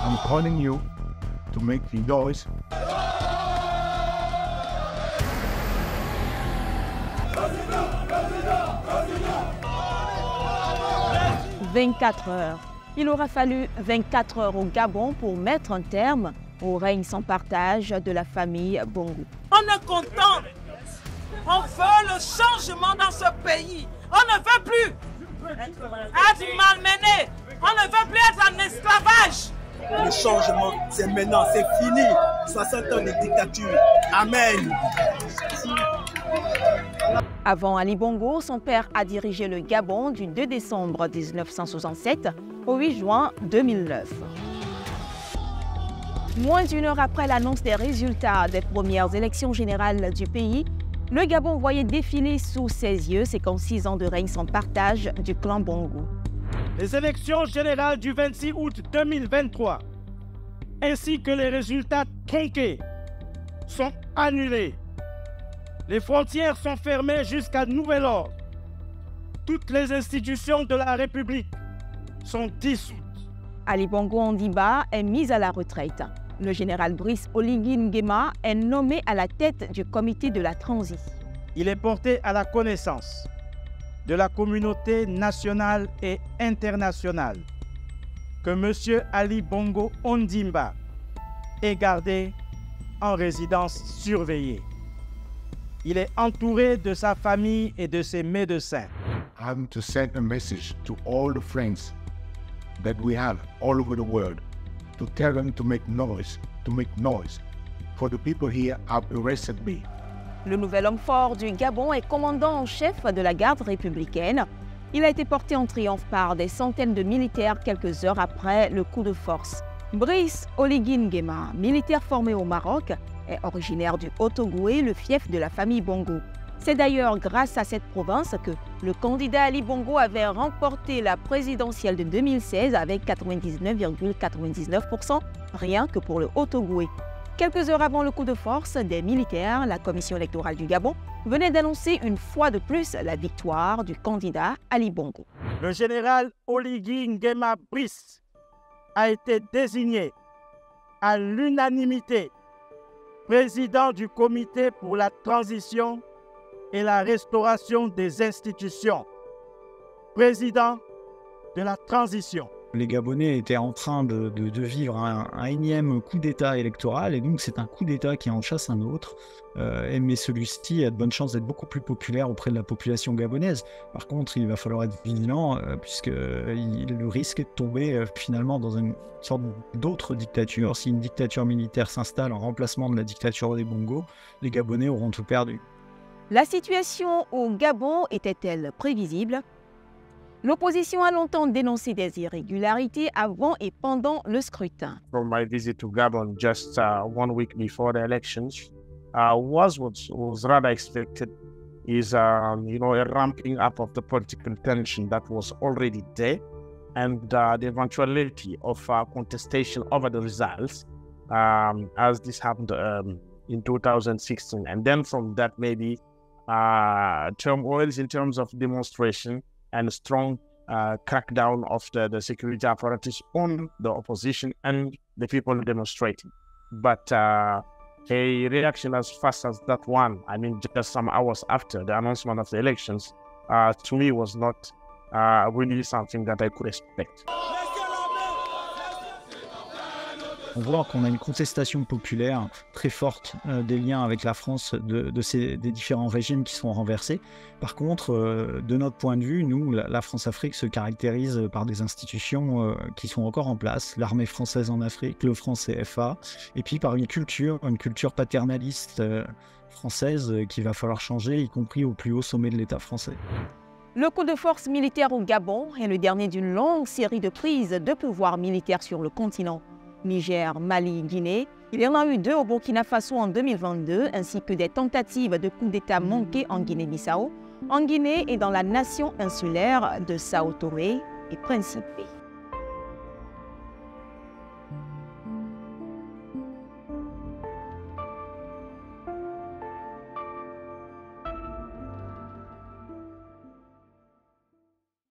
I'm calling you to make the noise. 24 heures. Il aura fallu 24 heures au Gabon pour mettre un terme au règne sans partage de la famille Bongo. On est content. On veut le changement dans ce pays. On ne veut plus être malmené. On ne veut plus être en esclavage. Le changement, c'est maintenant, c'est fini. 60 ans de dictature. Amen. Avant Ali Bongo, son père a dirigé le Gabon du 2 décembre 1967 au 8 juin 2009. Moins d'une heure après l'annonce des résultats des premières élections générales du pays, le Gabon voyait défiler sous ses yeux ses 6 ans de règne sans partage du clan Bongo. Les élections générales du 26 août 2023, ainsi que les résultats tronqués, sont annulés. Les frontières sont fermées jusqu'à nouvel ordre. Toutes les institutions de la République sont dissoutes. Ali Bongo Ondimba est mis à la retraite. Le général Brice Oligui Nguema est nommé à la tête du comité de la transition. Il est porté à la connaissance de la communauté nationale et internationale que M. Ali Bongo Ondimba est gardé en résidence surveillée. Il est entouré de sa famille et de ses médecins. I'm to send a message to all the friends that we have all over the world to tell them to make noise, for the people here have arrested me. Le nouvel homme fort du Gabon est commandant en chef de la garde républicaine. Il a été porté en triomphe par des centaines de militaires quelques heures après le coup de force. Brice Oligui Nguema, militaire formé au Maroc, est originaire du Haut-Ogooué, le fief de la famille Bongo. C'est d'ailleurs grâce à cette province que le candidat Ali Bongo avait remporté la présidentielle de 2016 avec 99,99%, rien que pour le Haut-Ogooué. Quelques heures avant le coup de force des militaires, la commission électorale du Gabon venait d'annoncer une fois de plus la victoire du candidat Ali Bongo. Le général Oligui Nguema Brice a été désigné à l'unanimité président du comité pour la transition et la restauration des institutions. Président de la transition. Les Gabonais étaient en train de vivre un énième coup d'État électoral, et donc c'est un coup d'État qui en chasse un autre. Mais celui-ci a de bonnes chances d'être beaucoup plus populaire auprès de la population gabonaise. Par contre, il va falloir être vigilant, puisque le risque est de tomber finalement dans une sorte d'autre dictature. Si une dictature militaire s'installe en remplacement de la dictature des Bongo, les Gabonais auront tout perdu. La situation au Gabon était-elle prévisible? L'opposition a longtemps dénoncé des irrégularités avant et pendant le scrutin. From my visit to Gabon just 1 week before the elections, what was rather expected is a ramping up of the political tension that was already there, and the eventuality of contestation over the results, as this happened in 2016, and then from that maybe turmoils in terms of demonstration and strong crackdown of the security apparatus on the opposition and the people demonstrating. But a reaction as fast as that one, I mean, just some hours after the announcement of the elections, to me was not really something that I could expect. On voit qu'on a une contestation populaire très forte des liens avec la France des différents régimes qui sont renversés. Par contre, de notre point de vue, nous, la France-Afrique se caractérise par des institutions qui sont encore en place, l'armée française en Afrique, le franc CFA, et puis par une culture paternaliste française qu'il va falloir changer, y compris au plus haut sommet de l'État français. Le coup de force militaire au Gabon est le dernier d'une longue série de prises de pouvoir militaire sur le continent. Niger, Mali, Guinée. Il y en a eu 2 au Burkina Faso en 2022, ainsi que des tentatives de coup d'État manquées en Guinée-Bissau, en Guinée et dans la nation insulaire de Sao Tomé et Principe.